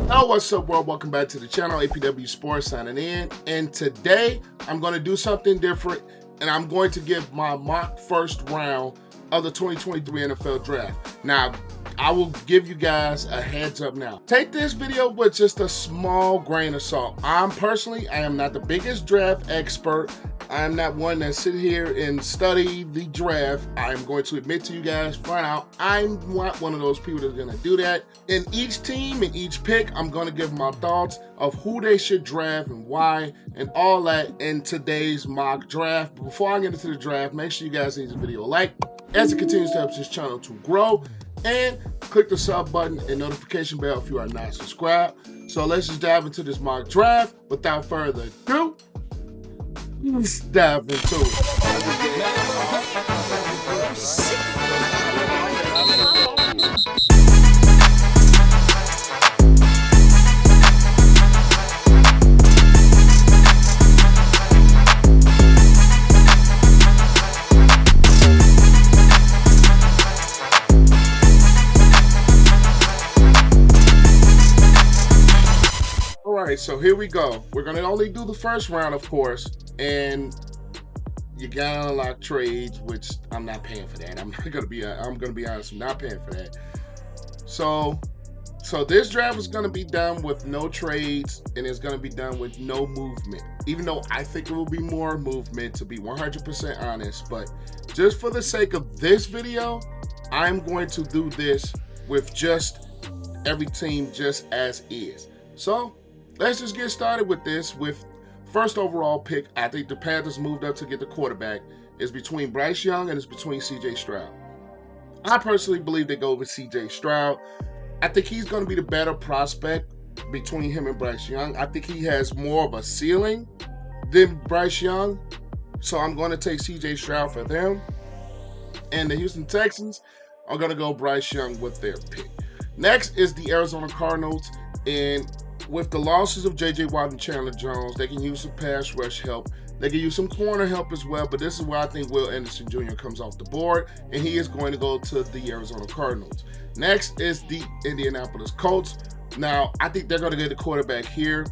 Hello, what's up, world? Welcome back to the channel. APW Sports signing in, and today I'm going to do something different, and I'm going to give my mock first round of the 2023 NFL Draft. Now, I will give you guys a heads up now. Take this video with just a small grain of salt. I am not the biggest draft expert. I am not one that sit here and study the draft. I'm going to admit to you guys, flat out, I'm not one of those people that's going to do that. In each team, in each pick, I'm going to give my thoughts of who they should draft and why, and all that in today's mock draft. But before I get into the draft, make sure you guys leave the video a like as it continues to help this channel to grow, and click the sub button and notification bell if you are not subscribed. So let's just dive into this mock draft. Without further ado, let's dive into it. Alright, so here we go. We're going to only do the first round, of course, and you gotta unlock trades, which I'm not paying for that. I'm gonna be honest, I'm not paying for that. So this draft is gonna be done with no trades, and it's gonna be done with no movement. Even though I think it will be more movement, to be 100% honest, but just for the sake of this video, I'm going to do this with just every team just as is. So let's just get started with this. With first overall pick, I think the Panthers moved up to get the quarterback. It's between Bryce Young and it's between CJ Stroud. I personally believe they go with CJ Stroud. I think he's going to be the better prospect between him and Bryce Young. I think he has more of a ceiling than Bryce Young. So I'm going to take CJ Stroud for them. And the Houston Texans are going to go Bryce Young with their pick. Next is the Arizona Cardinals, and with the losses of J.J. Watt and Chandler Jones, they can use some pass rush help. They can use some corner help as well, but this is where I think Will Anderson Jr. comes off the board, and he is going to go to the Arizona Cardinals. Next is the Indianapolis Colts. Now, I think they're going to get a quarterback here.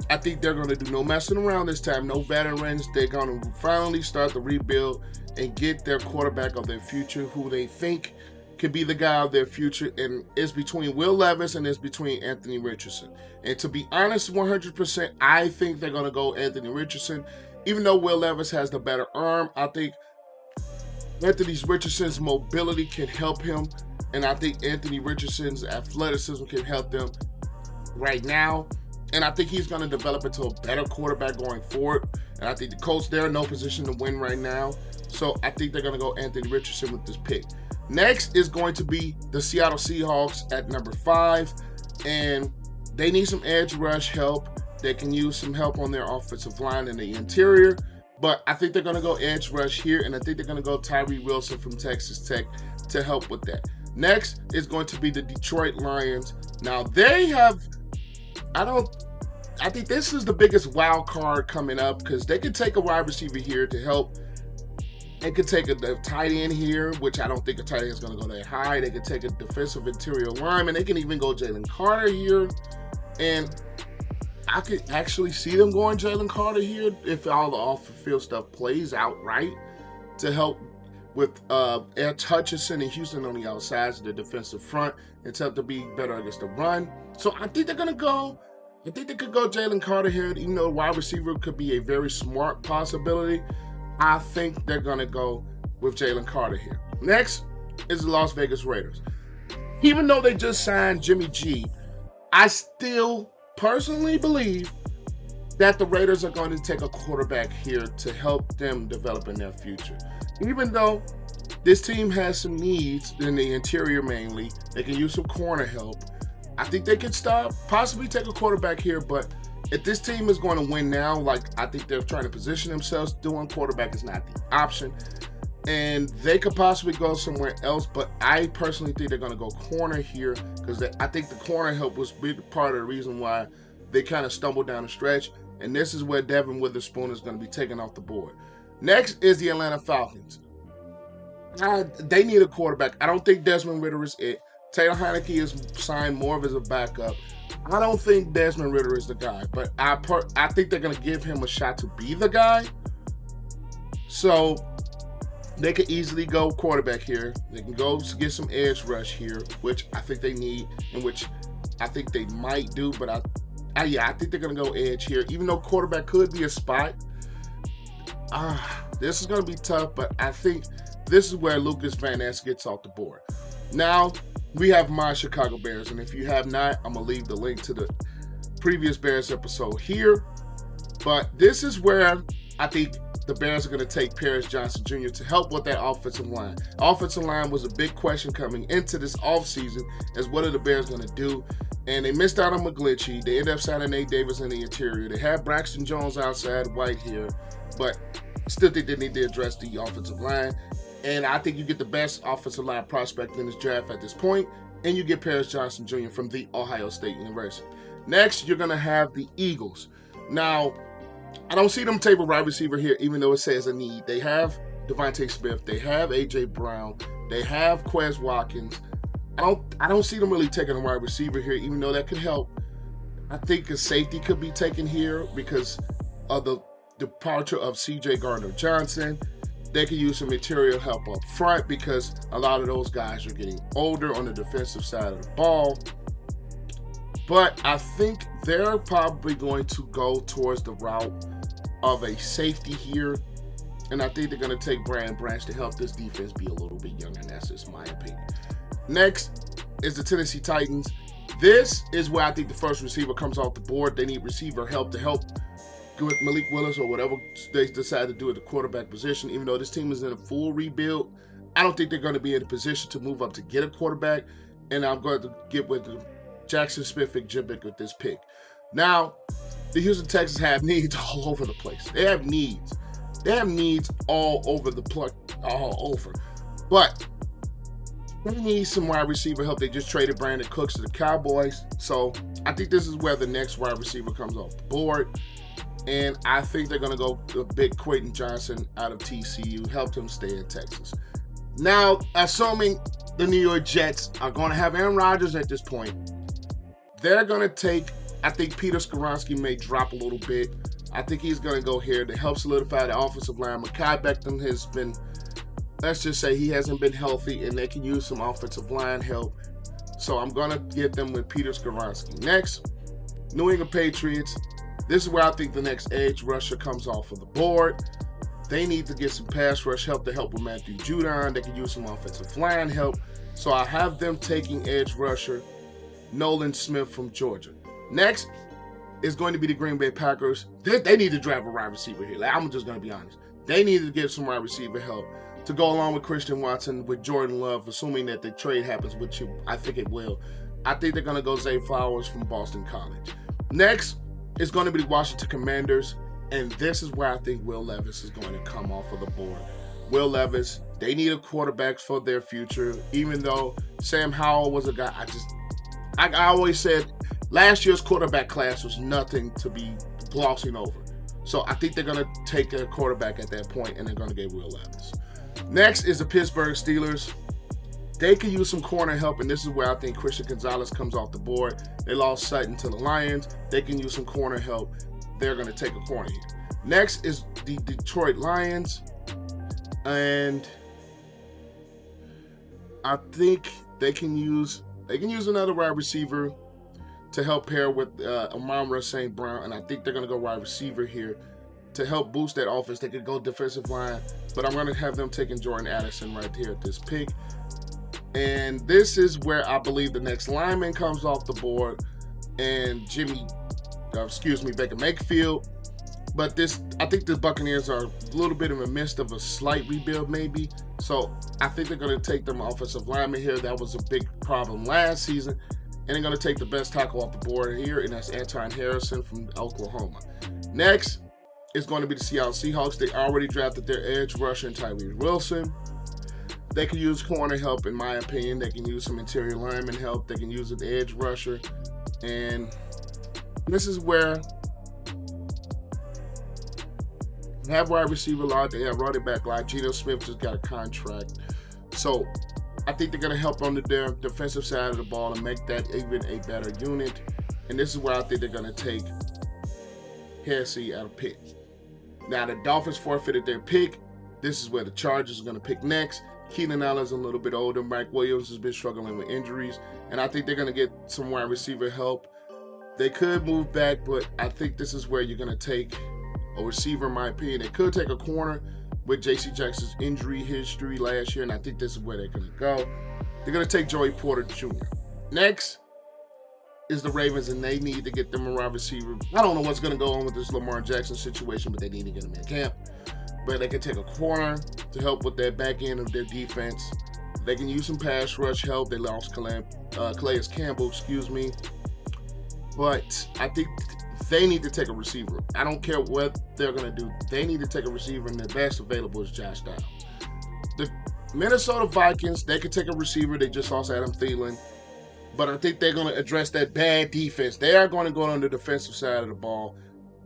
I think they're going to do no messing around this time, no veterans. They're going to finally start the rebuild and get their quarterback of their future, who they think could be the guy of their future, and it's between Will Levis and it's between Anthony Richardson. And to be honest, 100%, I think they're going to go Anthony Richardson. Even though Will Levis has the better arm, I think Anthony Richardson's mobility can help him, and I think Anthony Richardson's athleticism can help them right now. And I think he's going to develop into a better quarterback going forward. And I think the Colts, they're in no position to win right now. So I think they're going to go Anthony Richardson with this pick. Next is going to be the Seattle Seahawks at number 5, and they need some edge rush help. They can use some help on their offensive line in the interior, but I think they're going to go edge rush here, and I think they're going to go Tyree Wilson from Texas Tech to help with that. Next is going to be the Detroit Lions. Now they have, I think this is the biggest wild card coming up, because they could take a wide receiver here to help. They could take a tight end here, which I don't think a tight end is going to go that high. They could take a defensive interior lineman. They can even go Jalen Carter here. And I could actually see them going Jalen Carter here if all the off-the-field stuff plays out right, to help with Ed Hutchinson and Houston on the outsides of the defensive front and to help to be better against the run. So I think they're going to go. I think they could go Jalen Carter here, even though wide receiver could be a very smart possibility. I think they're going to go with Jalen Carter here. Next is the Las Vegas Raiders. Even though they just signed Jimmy G, I still personally believe that the Raiders are going to take a quarterback here to help them develop in their future. Even though this team has some needs in the interior mainly, they can use some corner help. I think they could possibly take a quarterback here, but if this team is going to win now, like I think they're trying to position themselves, doing quarterback is not the option. And they could possibly go somewhere else, but I personally think they're going to go corner here, because I think the corner help was a big part of the reason why they kind of stumbled down the stretch. And this is where Devin Witherspoon is going to be taken off the board. Next is the Atlanta Falcons. They need a quarterback. I don't think Desmond Ridder is it. Taylor Heineke is signed more of as a backup. I don't think Desmond Ridder is the guy, but I think they're going to give him a shot to be the guy. So they could easily go quarterback here. They can go get some edge rush here, which I think they need, and which I think they might do. But I think they're going to go edge here, even though quarterback could be a spot. This is going to be tough, but I think this is where Lucas Van Ness gets off the board. Now, we have my Chicago Bears, and if you have not, I'm going to leave the link to the previous Bears episode here. But this is where I think the Bears are going to take Paris Johnson Jr. to help with that offensive line. Offensive line was a big question coming into this offseason, as what are the Bears going to do? And they missed out on McGlinchey. They ended up signing Nate Davis in the interior. They had Braxton Jones outside, White here, but still think they need to address the offensive line. And I think you get the best offensive line prospect in this draft at this point, and you get Paris Johnson Jr. from the Ohio State University. Next, you're going to have the Eagles. Now, I don't see them take a wide receiver here, even though it says a need. They have Devontae Smith. They have A.J. Brown. They have Quez Watkins. I don't see them really taking a wide receiver here, even though that could help. I think a safety could be taken here because of the departure of C.J. Gardner-Johnson. They could use some material help up front because a lot of those guys are getting older on the defensive side of the ball. But I think they're probably going to go towards the route of a safety here. And I think they're going to take Brandon Branch to help this defense be a little bit younger. And that's just my opinion. Next is the Tennessee Titans. This is where I think the first receiver comes off the board. They need receiver help to help with Malik Willis or whatever they decide to do at the quarterback position. Even though this team is in a full rebuild, I don't think they're going to be in a position to move up to get a quarterback. And I'm going to get with Jackson Smith-Jibbick with this pick. Now, the Houston Texans have needs all over the place. They have needs. They have needs all over the place, all over. But they need some wide receiver help. They just traded Brandon Cooks to the Cowboys. So I think this is where the next wide receiver comes off the board. And I think they're going to go a big Quentin Johnson out of TCU, helped him stay in Texas. Now, assuming the New York Jets are going to have Aaron Rodgers at this point, they're going to take, I think Peter Skoronski may drop a little bit. I think he's going to go here to help solidify the offensive line. Mekhi Becton has been, let's just say he hasn't been healthy, and they can use some offensive line help. So I'm going to get them with Peter Skoronski. Next, New England Patriots. This is where I think the next edge rusher comes off of the board. They need to get some pass rush help to help with Matthew Judon. They can use some offensive line help. So I have them taking edge rusher Nolan Smith from Georgia. Next is going to be the Green Bay Packers. They need to draft a wide receiver here. I'm just going to be honest. They need to get some wide receiver help to go along with Christian Watson, with Jordan Love, assuming that the trade happens, which I think it will. I think they're going to go Zay Flowers from Boston College. Next, it's going to be the Washington Commanders, and this is where I think Will Levis is going to come off of the board. Will Levis, they need a quarterback for their future, even though Sam Howell was a guy I always said last year's quarterback class was nothing to be glossing over. So I think they're going to take a quarterback at that point, and they're going to get Will Levis. Next is the Pittsburgh Steelers. They can use some corner help, and this is where I think Christian Gonzalez comes off the board. They lost Sutton to the Lions. They can use some corner help. They're going to take a corner here. Next is the Detroit Lions, and I think they can use another wide receiver to help pair with Amon-Ra St. Brown, and I think they're going to go wide receiver here to help boost that offense. They could go defensive line, but I'm going to have them taking Jordan Addison right here at this pick. And this is where I believe the next lineman comes off the board, and Baker Mayfield. But I think the Buccaneers are a little bit in the midst of a slight rebuild maybe. So I think they're going to take them offensive lineman here. That was a big problem last season. And they're going to take the best tackle off the board here, and that's Anton Harrison from Oklahoma. Next is going to be the Seattle Seahawks. They already drafted their edge rusher, Tyrese Wilson. They can use corner help, in my opinion. They can use some interior lineman help. They can use an edge rusher. And this is where they have wide receiver lot. They have running back lot. Geno Smith just got a contract. So I think they're going to help on their defensive side of the ball and make that even a better unit. And this is where I think they're going to take Hesse out of pick. Now, the Dolphins forfeited their pick. This is where the Chargers are going to pick next. Keenan Allen's a little bit older. Mike Williams has been struggling with injuries. And I think they're going to get some wide receiver help. They could move back, but I think this is where you're going to take a receiver, in my opinion. They could take a corner with J.C. Jackson's injury history last year, and I think this is where they're going to go. They're going to take Joey Porter Jr. Next is the Ravens, and they need to get them a wide receiver. I don't know what's going to go on with this Lamar Jackson situation, but they need to get him in camp. But they can take a corner to help with that back end of their defense. They can use some pass rush help. They lost Calais Campbell, But I think they need to take a receiver. I don't care what they're going to do. They need to take a receiver, and the best available is Josh Downs. The Minnesota Vikings, they could take a receiver. They just lost Adam Thielen. But I think they're going to address that bad defense. They are going to go on the defensive side of the ball.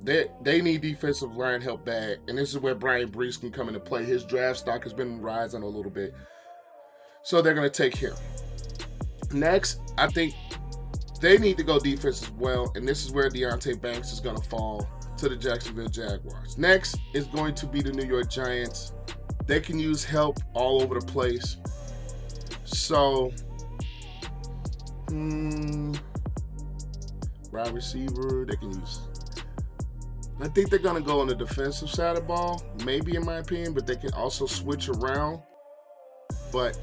They need defensive line help bad. And this is where Bryce can come into play. His draft stock has been rising a little bit. So they're going to take him. Next, I think they need to go defense as well, and this is where Deonte Banks is going to fall to the Jacksonville Jaguars. Next is going to be the New York Giants. They can use help all over the place. So, wide receiver, they can use. I think they're going to go on the defensive side of the ball, maybe in my opinion, but they can also switch around. But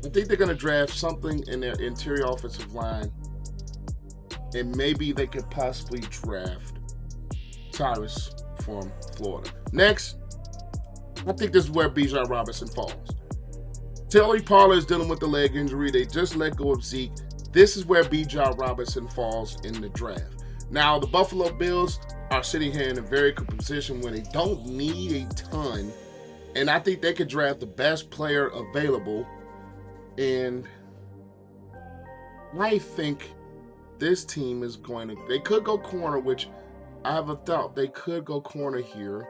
I think they're going to draft something in their interior offensive line, and maybe they could possibly draft Tyrus from Florida. Next, I think this is where Bijan Robinson falls. Teddy Pollard is dealing with the leg injury. They just let go of Zeke. This is where Bijan Robinson falls in the draft. Now, the Buffalo Bills are sitting here in a very good position where they don't need a ton, and I think they could draft the best player available. And I think this team is going to, they could go corner, which I have a thought they could go corner here,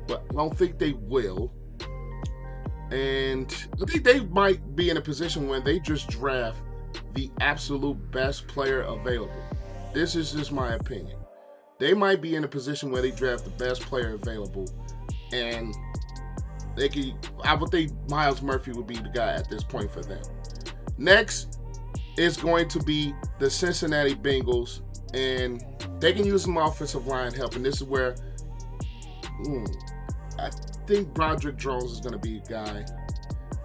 but I don't think they will. And I think they might be in a position where they just draft the absolute best player available. This is just my opinion. They might be in a position where they draft the best player available, and they could, I would think Myles Murphy would be the guy at this point for them. Next is going to be the Cincinnati Bengals, and they can use some offensive line help, and this is where I think Broderick Jones is going to be a guy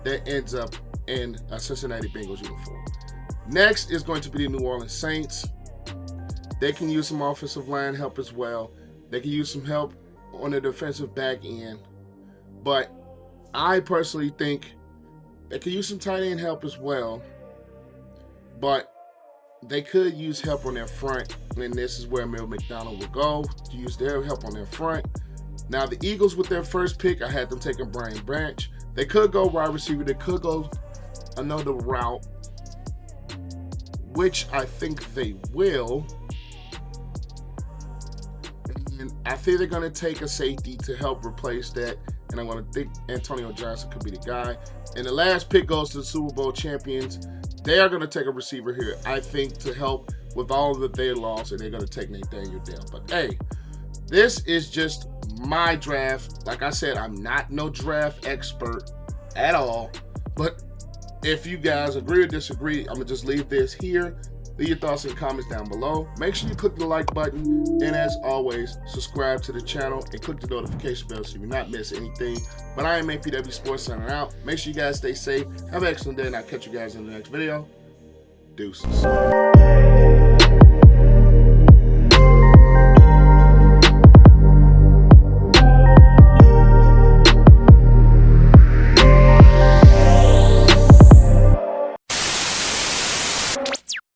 that ends up in a Cincinnati Bengals uniform. Next is going to be the New Orleans Saints. They can use some offensive line help as well. They can use some help on the defensive back end. But I personally think they could use some tight end help as well. But they could use help on their front. And this is where Mel McDonald will go to use their help on their front. Now, the Eagles, with their first pick, I had them taking Brian Branch. They could go wide receiver. They could go another route, which I think they will. And I think they're going to take a safety to help replace that. And I'm going to think Antonio Johnson could be the guy. And the last pick goes to the Super Bowl champions. They are going to take a receiver here, I think, to help with all that they lost. And they're going to take Nathaniel Dell. But, hey, this is just my draft. Like I said, I'm not no draft expert at all. But if you guys agree or disagree, I'm going to just leave this here. Leave your thoughts and comments down below. Make sure you click the like button. And as always, subscribe to the channel and click the notification bell so you not miss anything. But I am APW Sports signing out. Make sure you guys stay safe. Have an excellent day, and I'll catch you guys in the next video. Deuces.